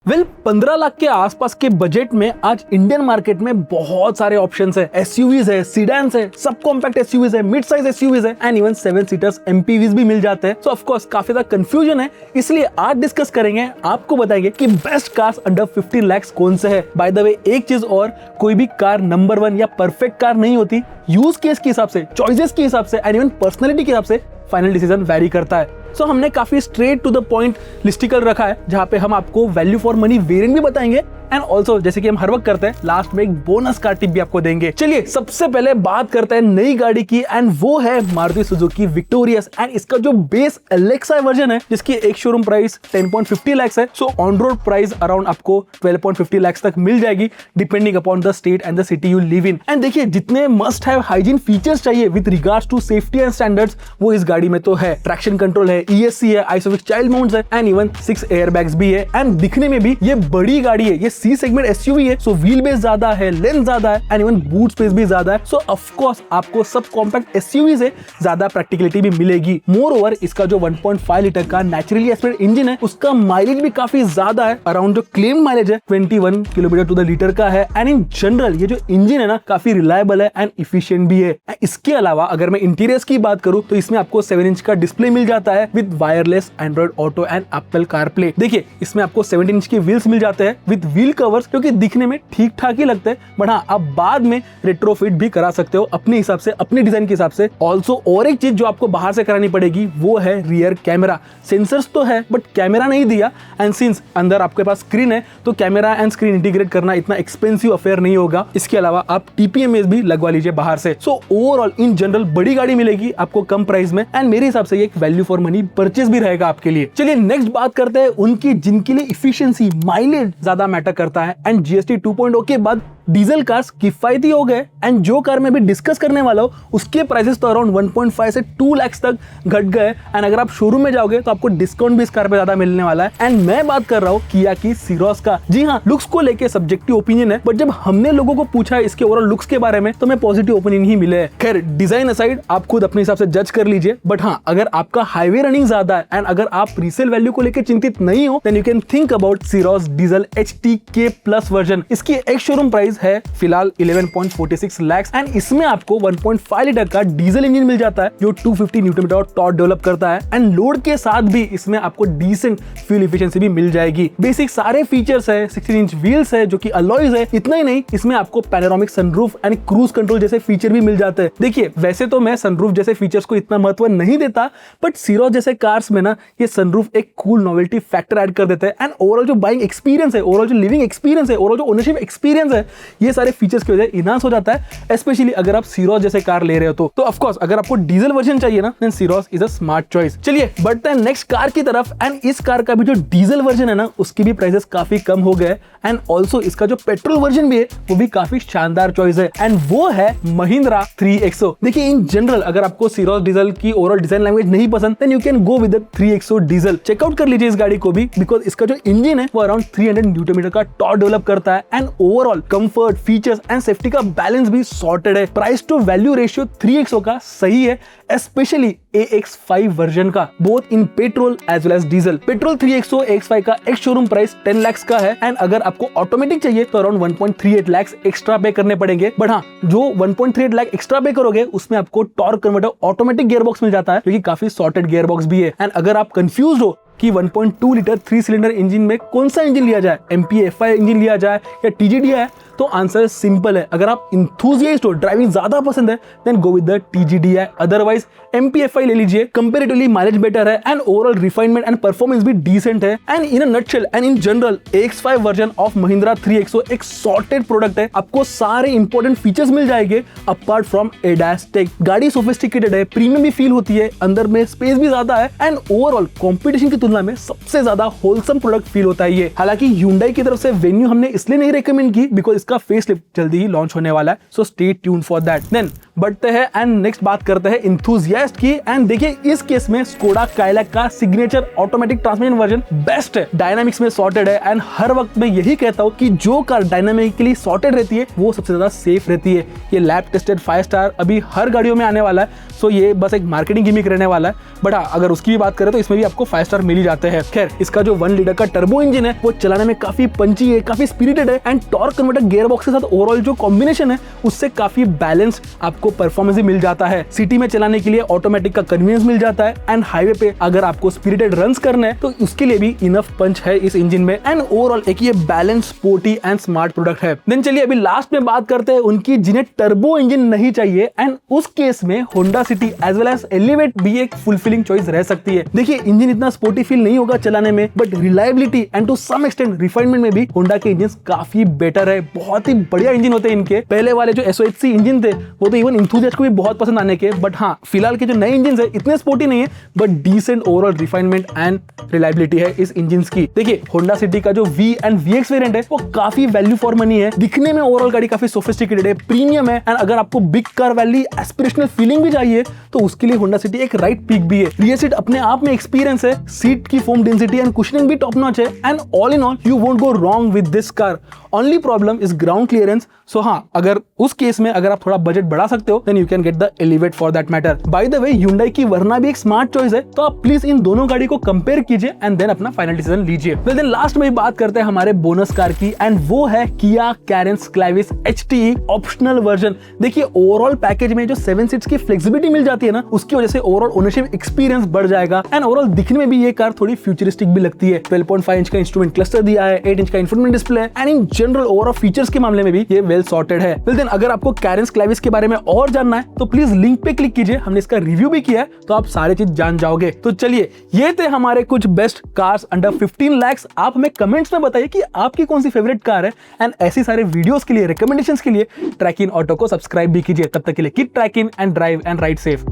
15 लाख के आसपास के बजट में आज इंडियन मार्केट में बहुत सारे ऑप्शंस है। एसयूवीज है, सीडान्स है, सब कॉम्पैक्ट एसयूवीज है, मिड साइज एसयूवीज है एंड इवन 7 सीटर्स एमपीवीज भी मिल जाते हैं। सो ऑफ कोर्स काफी ज्यादा कंफ्यूजन है, इसलिए आज डिस्कस करेंगे, आपको बताएंगे कि बेस्ट कार्स अंडर 15 लाख कौन से है। बाय द वे एक चीज और, कोई भी कार नंबर 1 या परफेक्ट कार नहीं होती। यूज केस के हिसाब से, चॉइसेस के हिसाब से एंड इवन पर्सनैलिटी के हिसाब से फाइनल डिसीजन वेरी करता है। सो हमने काफी straight to the point listicle रखा है, जहां पे हम आपको वैल्यू फॉर मनी वेरिएंट भी बताएंगे एंड ऑल्सो जैसे कि हम हर वक्त करते हैं, लास्ट में एक बोनस कार टिप भी आपको देंगे। चलिए सबसे पहले बात करते हैं नई गाड़ी की एंड वो है मारुति सुजुकी विक्टोरियस एंड इसका जो बेस एलेक्सा वर्जन है, जिसकी एक शोरूम प्राइस 10.50 लाख है। So on road price around आपको 12.50 लाख तक मिल जाएगी, depending upon the state and the city you live in. And देखिए जितने मस्ट हैव हाइजीन फीचर्स चाहिए with regards to safety and standards, वो इस गाड़ी में तो है। ट्रैक्शन कंट्रोल है, ESC है, आइसोविक चाइल्ड माउंट्स है एंड इवन 6 एयरबैग्स भी है। एंड दिखने में भी ये बड़ी गाड़ी है, ये सी सेगमेंट एसयूवी है, सो व्हील बेस ज्यादा है, लेंथ ज्यादा है एंड इवन बूट स्पेस भी ज्यादा है। सो ऑफ कोर्स आपको सब कॉम्पैक्ट एसयूवी से ज्यादा प्रैक्टिकलिटी भी मिलेगी। मोर ओवर इसका जो 1.5 लीटर का नेचुरली एस्पिरेटेड इंजन है, उसका माइलेज भी काफी ज्यादा है। अराउंड जो क्लेम माइलेज है 21 किलोमीटर टू द लीटर का है एंड इन जनरल ये जो इंजन है ना, काफी रिलायबल है एंड इफिशिएंट भी है। इसके अलावा अगर मैं इंटीरियर्स की बात करूं तो इसमें आपको 7 इंच का डिस्प्ले मिल जाता है with wireless Android auto and Apple CarPlay. देखिए इसमें आपको 17 इंच के व्हील्स मिल जाते हैं विद व्हील कवर्स, जो कि दिखने में ठीक ठाक ही लगते हैं, बट हाँ आप बाद में रेट्रोफिट भी करा सकते हो अपने हिसाब से, अपने डिजाइन के हिसाब से। ऑल्सो और एक चीज जो आपको बाहर से करानी पड़ेगी वो है रियर कैमरा। सेंसर्स तो है बट कैमरा नहीं दिया, एंड सिंस अंदर आपके पास स्क्रीन है तो कैमरा एंड स्क्रीन इंटीग्रेट करना इतना एक्सपेंसिव अफेयर नहीं होगा। इसके अलावा आप TPMS भी लगवा लीजिए बाहर से। सो ओवरऑल इन जनरल बड़ी गाड़ी मिलेगी आपको कम प्राइस में एंड मेरे हिसाब से ये एक वैल्यू फॉर मनी परचेज भी रहेगा आपके लिए। चलिए नेक्स्ट बात करते हैं उनकी जिनके लिए इफिशिएंसी, माइलेज ज्यादा मैटर करता है एंड GST 2.0 के बाद डीजल कार्स किफायती हो गए। एंड जो कार मैं भी डिस्कस करने वाला हूं उसके प्राइसेस तो अराउंड 1.5 से 2 लाख तक घट गए एंड अगर आप शोरूम में जाओगे तो आपको डिस्काउंट भी इस कार पे ज्यादा मिलने वाला है। एंड मैं बात कर रहा हूं किया की सीरोस का। जी हाँ, लुक्स को लेके सब्जेक्टिव ओपिनियन है, बट जब हमने लोगों को पूछा है इसके ओवरऑल लुक्स के बारे में तो मैं पॉजिटिव ओपिनियन ही मिले। खैर डिजाइन असाइड आप खुद अपने हिसाब से जज कर लीजिए, बट हाँ अगर आपका हाईवे रनिंग ज्यादा है एंड अगर आप रीसेल वैल्यू को लेकर चिंतित नहीं हो then you can think about Syros diesel HTK plus version. इसकी एक शोरूम प्राइस है फिलहाल 11.46 लाख एंड इसमें आपको 1.5 लीटर का डीजल इंजन मिल जाता है जो 250 न्यूटन मीटर टॉर्क डेवलप करता है एंड लोड के साथ भी इसमें आपको डिसेंट फ्यूल एफिशिएंसी भी मिल जाएगी। बेसिक सारे फीचर्स है, 16 इंच व्हील्स है जो कि अलॉयज है। इतना ही नहीं, इसमें आपको panoramic sunroof and cruise control जैसे फीचर भी मिल जाते हैं। देखिए वैसे तो मैं सनरूफ जैसे फीचर्स को इतना महत्व नहीं देता, बट सीरोस जैसे कार्स में ना ये सनरूफ एक कूल नोवेल्टी फैक्टर ऐड कर देते हैं एंड ओवरऑल जो बाइंग एक्सपीरियंस है, ओवरऑल जो लिविंग एक्सपीरियंस है, ओवरऑल जो ओनरशिप एक्सपीरियंस है, ये सारे फीचर्स की वजह इनहांस हो जाता है। स्पेशली अगर आप सीरोस जैसे कार ले रहे हो तो ऑफ कोर्स अगर आपको डीजल वर्जन चाहिए ना then Syros is a smart choice. चलिए बढ़ते हैं नेक्स्ट कार की तरफ एंड इस कार का भी जो डीजल वर्जन है ना उसकी भी प्राइसेस काफी कम हो गए एंड ऑल्सो इसका जो पेट्रोल वर्जन भी है वो भी काफी शानदार चॉइस है एंड वो है महिंद्रा 3XO। देखिए इन जनरल अगर आपको सीरोस डीजल की ओवरऑल डिजाइन लैंग्वेज नहीं पसंद then you can go with 3XO diesel. Checkout कर लीजिए इस गाड़ी को भी, बिकॉज इसका जो इंजन है वो अराउंड 300 न्यूटन मीटर का टॉर्क डेवलप करता है and overall comfort, features and safety का बैलेंस भी सॉर्टेड है। Price to value ratio 3XO का सही है, स्पेशली AX5 वर्जन का, both in petrol as well as diesel. Petrol 3XO AX5 का एक शोरूम प्राइस 10 लाख का है एंड अगर आपको ऑटोमेटिक चाहिए तो अराउंड 1.38 लाख एक्स्ट्रा पे करने पड़ेंगे। बट हाँ जो 1.38 लाख एक्स्ट्रा पे करोगे उसमें आपको टॉर्क कन्वर्टर ऑटोमेटिक गियरबॉक्स मिल जाता है जो कि काफी सॉर्टेड गियरबॉक्स भी है। एंड अगर आप कंफ्यूज हो कि 1.2 लीटर 3 सिलेंडर इंजन में कौन सा इंजन लिया जाए, MPFI इंजन लिया जाए या TGDI है, तो आंसर सिंपल है। अगर आप इंथुजियास्ट हो, ड्राइविंग ज्यादा पसंद है then go with the TGDI, otherwise MPFI ले लीजिए। कंपैरेटिवली माइलेज बेटर है and overall refinement and performance भी डिसेंट है and in a nutshell and in general AX5 version of Mahindra 3XO एक सॉर्टेड प्रोडक्ट है। आपको सारे इंपॉर्टेंट फीचर्स मिल जाएंगे अपार्ट फ्रॉम ADAS टेक। गाड़ी सोफिस्टिकेटेड है, प्रीमियम भी फील होती है, अंदर में स्पेस भी ज्यादा है एंड ओवरऑल कंपटीशन की तुलना में सबसे ज्यादा होलसम प्रोडक्ट फील होता है ये। हालांकि Hyundai की तरफ से वेन्यू हमने इसलिए नहीं रेकमेंड की बिकॉज इसका फेसलिफ्ट जल्दी ही लॉन्च होने वाला है, so stay tuned for that. Then बढ़ते हैं एंड नेक्स्ट बात करते हैं इंथुजियास्ट की। एंड देखिए इस केस में स्कोडा काइलैक का signature automatic transmission version best है, डायनामिक्स में सॉर्टेड है एंड हर वक्त मैं यही कहता हूँ कि जो कार डायनामिकली सॉर्टेड रहती है वो सबसे ज्यादा सेफ रहती है। ये लैब टेस्टेड 5 स्टार अभी हर गाड़ियों में आने वाला है, सो ये बस एक मार्केटिंग गिमिक रहने वाला है। बट हाँ, अगर उसकी भी बात करें तो इसमें भी आपको 5 स्टार मिल ही जाते हैं। खैर, इसका जो 1 लीटर का टर्बो इंजन है वो चलाने में काफी पंची है, काफी स्पिरिटेड है एंड टॉर्क कन्वर्टर गियरबॉक्स के साथ ओवरऑल जो कॉम्बिनेशन है उससे काफी बैलेंस आपको परफॉर्मेंस मिल जाता है। सिटी में चलाने के लिए ऑटोमेटिक का कन्वीनियंस मिल जाता है एंड हाईवे पे अगर आपको स्पिरिटेड रन्स करने हैं तो उसके लिए भी इनफ पंच है इस इंजन में एंड ओवरऑल एक ये balance, sporty and smart product है। देन चलिए अभी लास्ट में बात करते हैं उनकी जिन्हें टर्बो इंजन नहीं चाहिए एंड उस केस में Honda City as well as Elevate भी एक फुलफिलिंग चॉइस रह सकती है। देखिए इंजन इतना स्पोर्टी फील नहीं होगा चलाने में, but reliability and to some extent refinement में भी होंडा के इंजन काफी बेटर है। बहुत ही बढ़िया इंजन होते हैं इनके। पहले वाले जो SOHC इंजन थे वो तो इवन इंथुजियास्ट को भी बहुत पसंद आने के, बट हाँ फिलहाल के जो नए इंजन है इतने स्पोर्टी नहीं है but decent overall refinement and reliability है इस इंजन की। देखिए होंडा सिटी का जो V एंड VX वेरिएंट है वो काफी वैल्यू फॉर मनी है, दिखने में ओवरऑल गाड़ी काफी सोफिस्टिकेटेड है, प्रीमियम है एंड अगर आपको big car valley aspirational feeling भी चाहिए तो उसके लिए होंडा सिटी एक राइट पिक भी है। रियर सीट अपने आप में एक्सपीरियंस है, सीट की फोम डेंसिटी एंड कुशनिंग भी टॉप नॉच है and all in all you won't go wrong with this car. Only problem is ground clearance. So हाँ, अगर उस केस में अगर आप थोड़ा बजट बढ़ा सकते हो then you can get the Elevate for that matter. By the way Hyundai की वरना भी एक स्मार्ट चॉइस है, तो आप प्लीज इन दोनों गाड़ी को कंपेयर कीजिए एंड देन अपना फाइनल डिसीजन लीजिए। वेल देन लास्ट में बात करते हैं हमारे बोनस कार की एंड वो है Kia Carens Clavis HTE optional version. देखिए ओवरऑल पैकेज में जो 7 सीट्स की फ्लेक्सिबिलिटी मिल जाती है ना, उसकी वजह से ओवरऑल ओनरशिप एक्सपीरियंस बढ़ जाएगा एंड ओवरऑल दिखने में भी ये कार थोड़ी फ्यूचरिस्टिक भी लगती है। 12.5 इंच का इंस्ट्रूमेंट क्लस्टर दिया है, 8 इंच का infotainment display and in general overall features के मामले में भी ये वेल सॉर्टेड है। वेल देन अगर आपको Carens Clavis के बारे में और जानना है तो प्लीज लिंक पे क्लिक कीजिए, हमने इसका रिव्यू भी किया है तो आप सारी चीज जान जाओगे। तो चलिए ये थे हमारे कुछ बेस्ट कार्स अंडर 15 lakhs। आप हमें कमेंट्स में बताइए कि आपकी कौन सी फेवरेट कार है एंड ऐसी सारे वीडियोस के लिए, रिकमेंडेशंस के लिए ट्रैक इन ऑटो को सब्सक्राइब भी कीजिए। तब तक के लिए keep trekking and drive and ride safe.